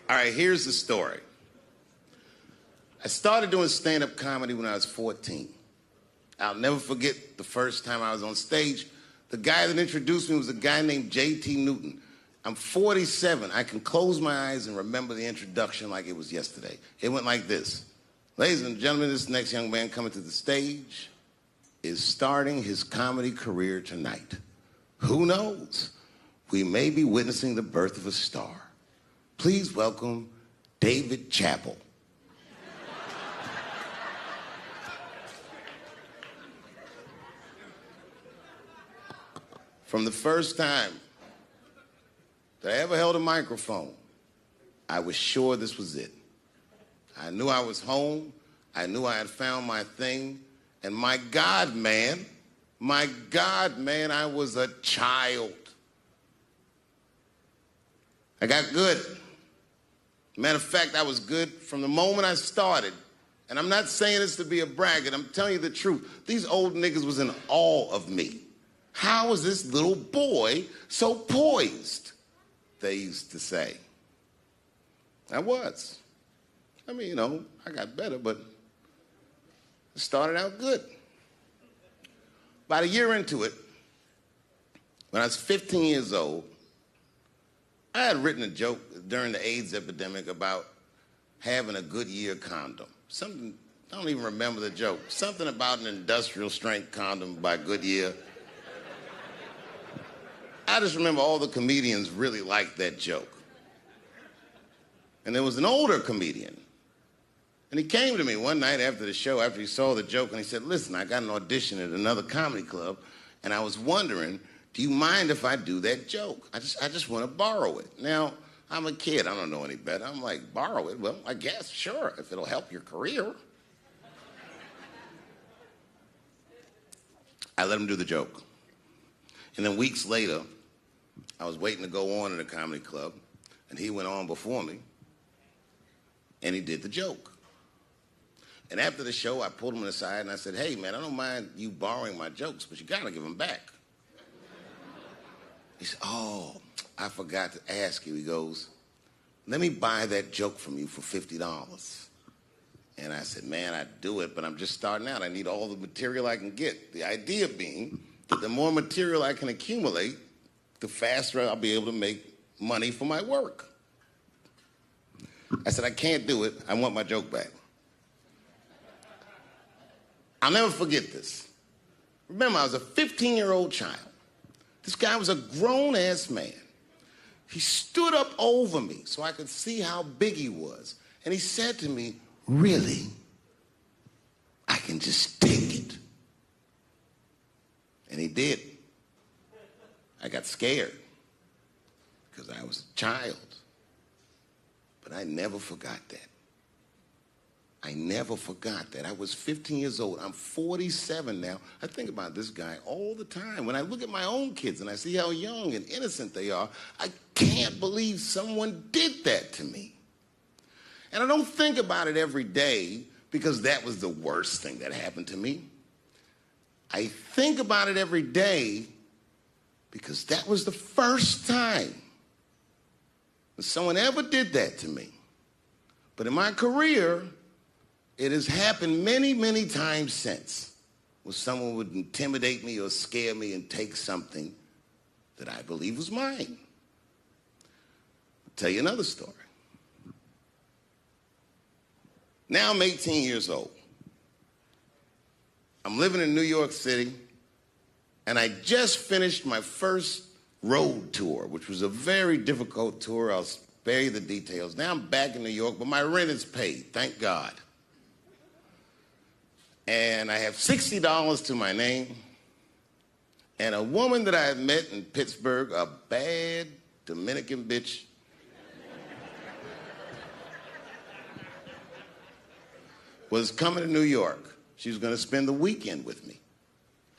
All right, here's the story. I started doing stand-up comedy when I was 14. I'll never forget the first time I was on stage. The guy that introduced me was a guy named J.T. Newton. I'm 47. I can close my eyes and remember the introduction like it was yesterday. It went like this. Ladies and gentlemen, this next young man coming to the stage is starting his comedy career tonight. Who knows? We may be witnessing the birth of a star. Please welcome David Chappelle. From the first time that I ever held a microphone, I was sure this was it. I knew I was home. I knew I had found my thing. And my God, man, I was a child. I got good. Matter of fact, I was good from the moment I started. And I'm not saying this to be a braggart. I'm telling you the truth. These old niggas was in awe of me. How is this little boy so poised? They used to say. I was. I mean, you know, I got better, but it started out good. About a year into it, when I was 15 years old, I had written a joke during the AIDS epidemic about having a Goodyear condom. Something, I don't even remember the joke. Something about an industrial strength condom by Goodyear. I just remember all the comedians really liked that joke. And there was an older comedian. And he came to me one night after the show, after he saw the joke, and he said, listen, I got an audition at another comedy club, and I was wondering, do you mind if I do that joke? I just want to borrow it. Now, I'm a kid. I don't know any better. I'm like, borrow it? Well, I guess, sure, if it'll help your career. I let him do the joke. And then weeks later, I was waiting to go on in a comedy club, and he went on before me, and he did the joke. And after the show, I pulled him aside, and I said, hey, man, I don't mind you borrowing my jokes, but you got to give them back. He said, oh, I forgot to ask you. He goes, let me buy that joke from you for $50. And I said, man, I'd do it, but I'm just starting out. I need all the material I can get. The idea being that the more material I can accumulate, the faster I'll be able to make money for my work. I said, I can't do it. I want my joke back. I'll never forget this. Remember, I was a 15-year-old child. This guy was a grown-ass man. He stood up over me so I could see how big he was. And he said to me, really? I can just take it. And he did. I got scared because I was a child. But I never forgot that. I never forgot that. I was 15 years old. I'm 47 now. I think about this guy all the time. When I look at my own kids and I see how young and innocent they are, I can't believe someone did that to me. And I don't think about it every day because that was the worst thing that happened to me. I think about it every day because that was the first time that someone ever did that to me. But in my career, it has happened many, many times since where someone would intimidate me or scare me and take something that I believe was mine. I'll tell you another story. Now I'm 18 years old. I'm living in New York City, and I just finished my first road tour, which was a very difficult tour. I'll spare you the details. Now I'm back in New York, but my rent is paid, thank God. And I have $60 to my name, and a woman that I had met in Pittsburgh, a bad Dominican bitch, was coming to New York. She was going to spend the weekend with me.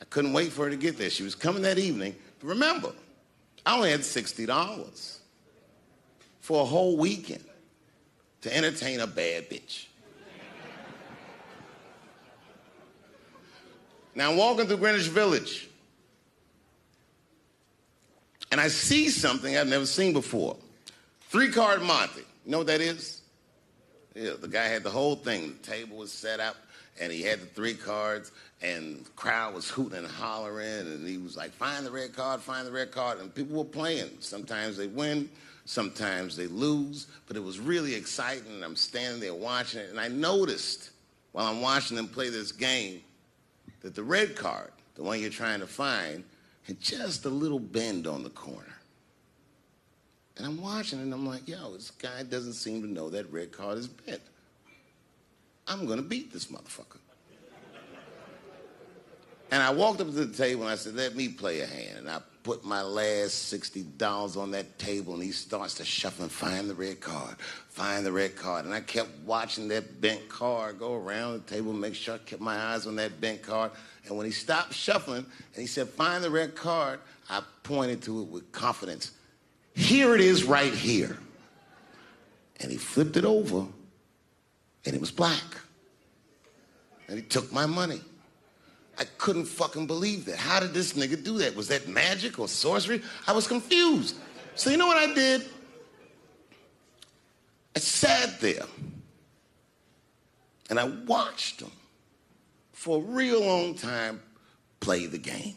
I couldn't wait for her to get there. She was coming that evening. But remember, I only had $60 for a whole weekend to entertain a bad bitch. Now, I'm walking through Greenwich Village, and I see something I've never seen before. 3-card Monte. You know what that is? Yeah, the guy had the whole thing. The table was set up, and he had the 3 cards, and the crowd was hooting and hollering, and he was like, find the red card, find the red card, and people were playing. Sometimes they win, sometimes they lose, but it was really exciting, and I'm standing there watching it, and I noticed while I'm watching them play this game that the red card, the one you're trying to find, had just a little bend on the corner. And I'm watching it, and I'm like, yo, this guy doesn't seem to know that red card is bent. I'm going to beat this motherfucker. And I walked up to the table, and I said, let me play a hand. And I put my last $60 on that table, and he starts to shuffle and find the red card, find the red card. And I kept watching that bent card go around the table, make sure I kept my eyes on that bent card. And when he stopped shuffling, and he said, find the red card, I pointed to it with confidence. Here it is right here. And he flipped it over, and it was black. And he took my money. I couldn't fucking believe that. How did this nigga do that? Was that magic or sorcery? I was confused. So you know what I did? I sat there, and I watched him for a real long time play the game.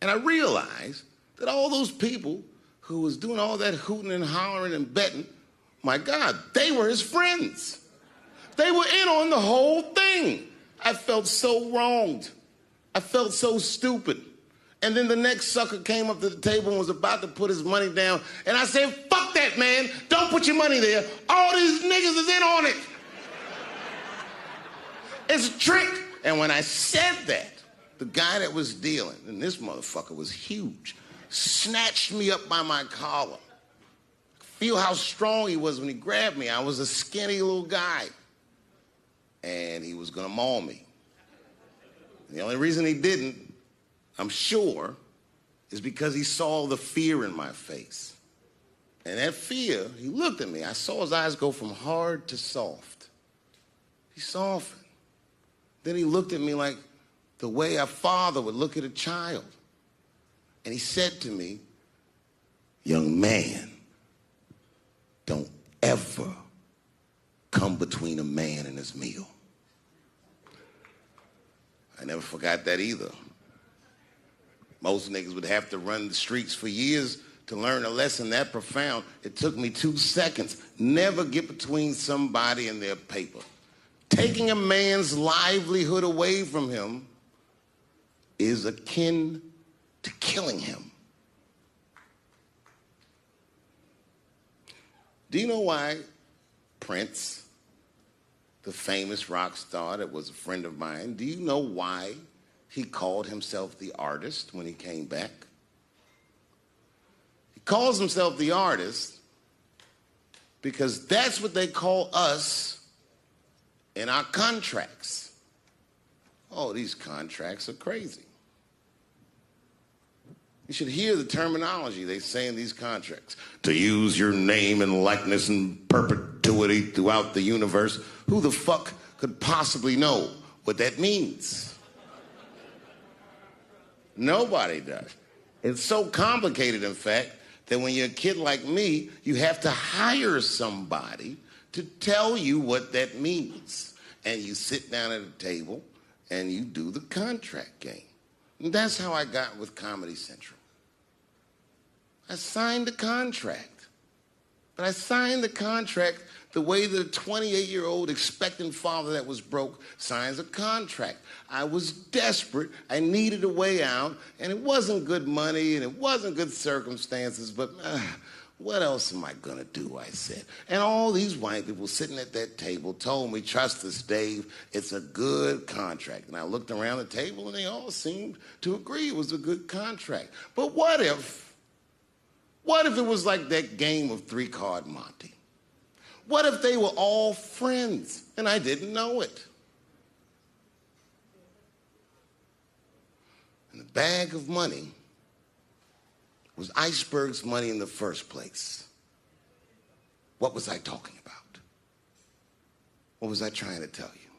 And I realized that all those people who was doing all that hooting and hollering and betting, my God, they were his friends. They were in on the whole thing. I felt so wronged. I felt so stupid. And then the next sucker came up to the table and was about to put his money down. And I said, fuck that, man. Don't put your money there. All these niggas is in on it. It's a trick. And when I said that, the guy that was dealing, and this motherfucker was huge, snatched me up by my collar. Feel how strong he was when he grabbed me. I was a skinny little guy. And he was gonna maul me. The only reason he didn't, I'm sure, is because he saw the fear in my face. And that fear, he looked at me. I saw his eyes go from hard to soft. He softened. Then he looked at me like the way a father would look at a child. And he said to me, young man, don't ever come between a man and his meal. I never forgot that either. Most niggas would have to run the streets for years to learn a lesson that profound. It took me 2 seconds. Never get between somebody and their paper. Taking a man's livelihood away from him is akin to killing him. Do you know why Prince, the famous rock star that was a friend of mine, do you know why he called himself the artist when he came back? He calls himself the artist because that's what they call us in our contracts. Oh, these contracts are crazy. You should hear the terminology they say in these contracts. To use your name and likeness in perpetuity throughout the universe. Who the fuck could possibly know what that means? Nobody does. It's so complicated, in fact, that when you're a kid like me, you have to hire somebody to tell you what that means. And you sit down at a table and you do the contract game. And that's how I got with Comedy Central. I signed the contract. But I signed the contract the way that a 28-year-old expectant father that was broke signs a contract. I was desperate. I needed a way out. And it wasn't good money and it wasn't good circumstances. But what else am I going to do, I said. And all these white people sitting at that table told me, trust us, Dave, it's a good contract. And I looked around the table and they all seemed to agree it was a good contract. But what if it was like that game of 3-Card Monte? What if they were all friends and I didn't know it? And the bag of money was Iceberg's money in the first place. What was I talking about? What was I trying to tell you?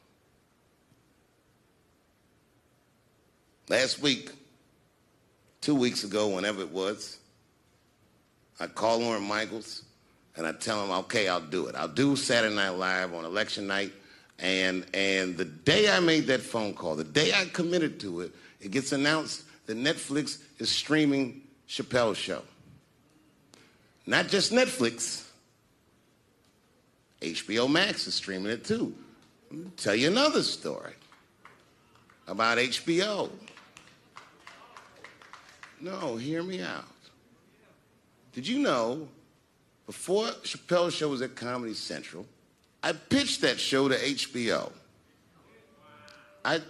Last week, 2 weeks ago, whenever it was, I called Lauren Michaels. And I tell them, okay, I'll do it. I'll do Saturday Night Live on election night. And the day I made that phone call, the day I committed to it, it gets announced that Netflix is streaming Chappelle's show. Not just Netflix. HBO Max is streaming it too. Let me tell you another story about HBO. No, hear me out. Did you know, before Chappelle's show was at Comedy Central, I pitched that show to HBO. I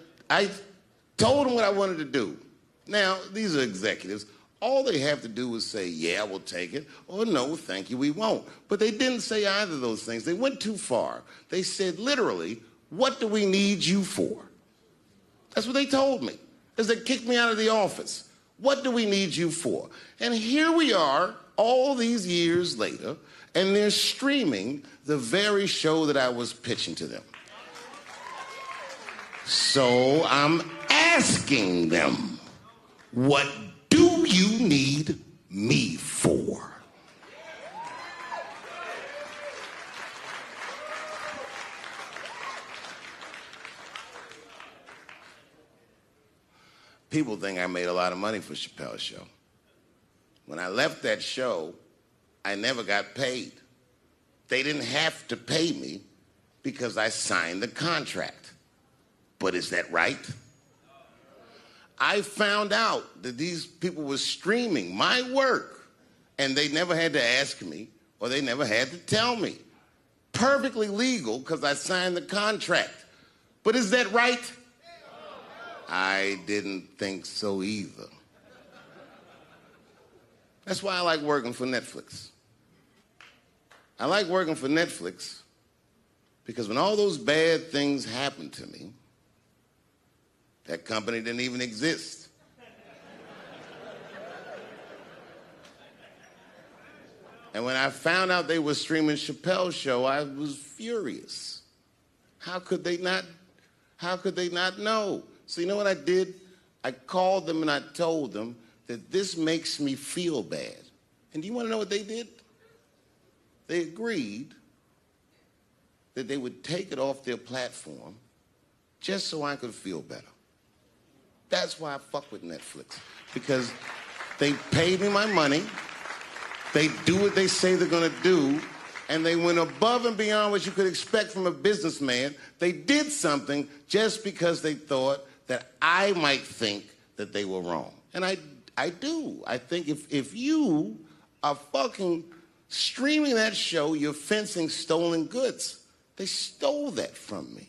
told them what I wanted to do. Now, these are executives. All they have to do is say, yeah, we'll take it, or no, thank you, we won't. But they didn't say either of those things. They went too far. They said, literally, what do we need you for? That's what they told me, as they kicked me out of the office. What do we need you for? And here we are, all these years later, and they're streaming the very show that I was pitching to them. So I'm asking them, what do you need me for? People think I made a lot of money for Chappelle's show. When I left that show, I never got paid. They didn't have to pay me because I signed the contract. But is that right? I found out that these people were streaming my work, and they never had to ask me, or they never had to tell me. Perfectly legal because I signed the contract. But is that right? I didn't think so either. That's why I like working for Netflix. I like working for Netflix because when all those bad things happened to me, that company didn't even exist. And when I found out they were streaming Chappelle's show, I was furious. How could they not know? So you know what I did? I called them and I told them that this makes me feel bad. And do you want to know what they did? They agreed that they would take it off their platform just so I could feel better. That's why I fuck with Netflix, because they paid me my money, they do what they say they're gonna do, and they went above and beyond what you could expect from a businessman. They did something just because they thought that I might think that they were wrong. And I do. I think if you are fucking streaming that show, you're fencing stolen goods. They stole that from me.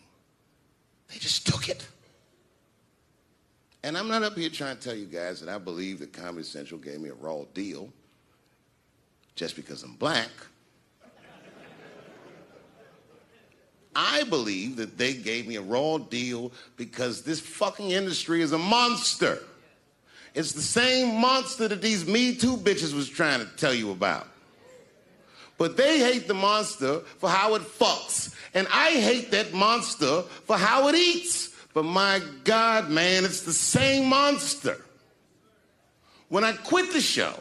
They just took it. And I'm not up here trying to tell you guys that I believe that Comedy Central gave me a raw deal just because I'm black. I believe that they gave me a raw deal because this fucking industry is a monster. It's the same monster that these Me Too bitches was trying to tell you about. But they hate the monster for how it fucks. And I hate that monster for how it eats. But my God, man, it's the same monster. When I quit the show,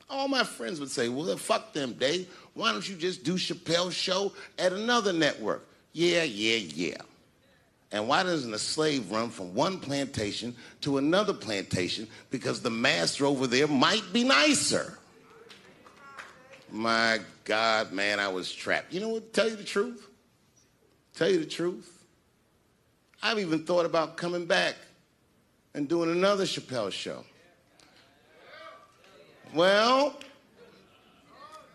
all my friends would say, well, fuck them, Dave. Why don't you just do Chappelle's show at another network? Yeah. And why doesn't a slave run from one plantation to another plantation? Because the master over there might be nicer. My God, man, I was trapped. You know what? Tell you the truth. I've even thought about coming back and doing another Chappelle show. Well,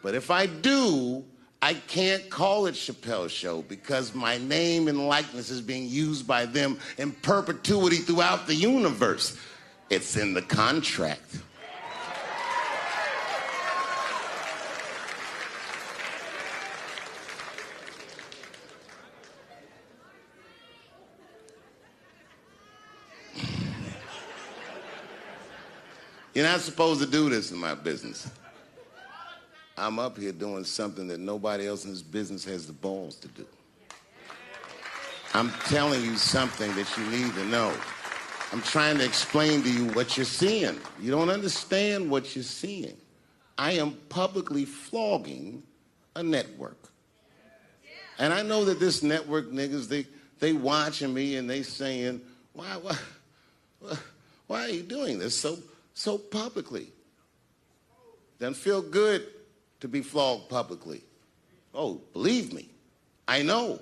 but if I do, I can't call it Chappelle's show because my name and likeness is being used by them in perpetuity throughout the universe. It's in the contract. You're not supposed to do this in my business. I'm up here doing something that nobody else in this business has the balls to do. I'm telling you something that you need to know. I'm trying to explain to you what you're seeing. You don't understand what you're seeing. I am publicly flogging a network. And I know that this network niggas, they watching me and they saying, why are you doing this so publicly? Doesn't feel good to be flogged publicly. Oh, believe me, I know.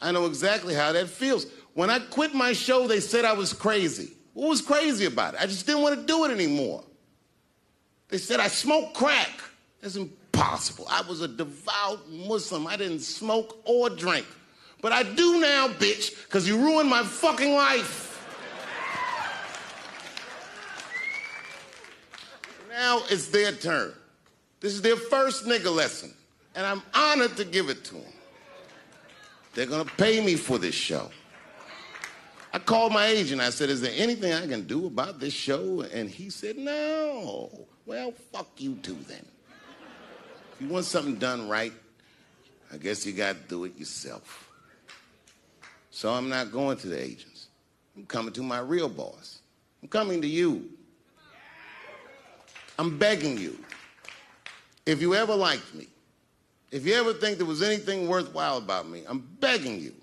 I know exactly how that feels. When I quit my show, they said I was crazy. What was crazy about it? I just didn't want to do it anymore. They said I smoked crack. That's impossible. I was a devout Muslim. I didn't smoke or drink. But I do now, bitch, because you ruined my fucking life. Now it's their turn. This is their first nigga lesson, and I'm honored to give it to them. They're gonna pay me for this show. I called my agent. I said, is there anything I can do about this show? And he said, no. Well, fuck you too then. If you want something done right, I guess you got to do it yourself. So I'm not going to the agents. I'm coming to my real boss. I'm coming to you. I'm begging you. If you ever liked me, if you ever think there was anything worthwhile about me, I'm begging you.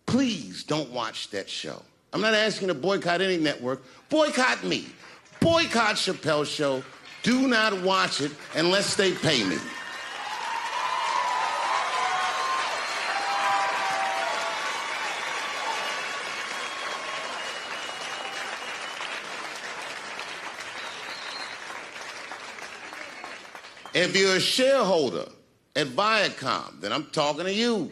Please don't watch that show. I'm not asking you to boycott any network. Boycott me. Boycott Chappelle's show. Do not watch it unless they pay me. If you're a shareholder at Viacom, then I'm talking to you.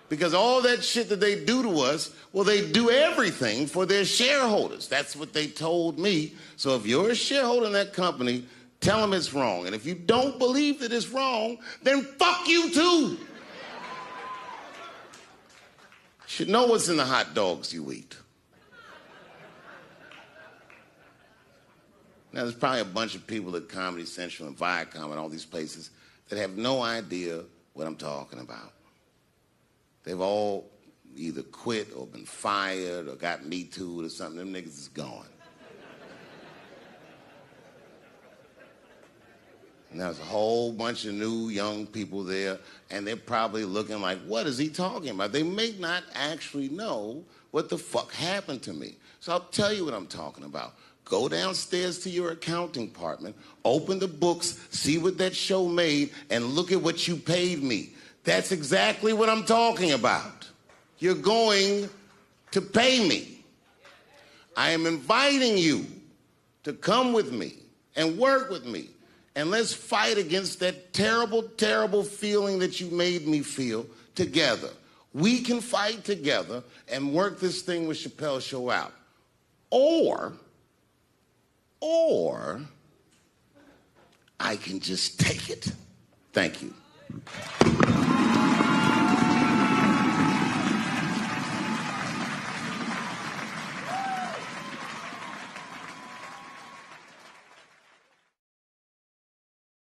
Because all that shit that they do to us, well, they do everything for their shareholders. That's what they told me. So if you're a shareholder in that company, tell them it's wrong. And if you don't believe that it's wrong, then fuck you too. You should know what's in the hot dogs you eat. Now, there's probably a bunch of people at Comedy Central and Viacom and all these places that have no idea what I'm talking about. They've all either quit or been fired or got Me Too'd or something. Them niggas is gone. And there's a whole bunch of new young people there, and they're probably looking like, what is he talking about? They may not actually know what the fuck happened to me. So I'll tell you what I'm talking about. Go downstairs to your accounting department, open the books, see what that show made, and look at what you paid me. That's exactly what I'm talking about. You're going to pay me. I am inviting you to come with me and work with me. And let's fight against that terrible, terrible feeling that you made me feel together. We can fight together and work this thing with Chappelle's show out. Or I can just take it. Thank you.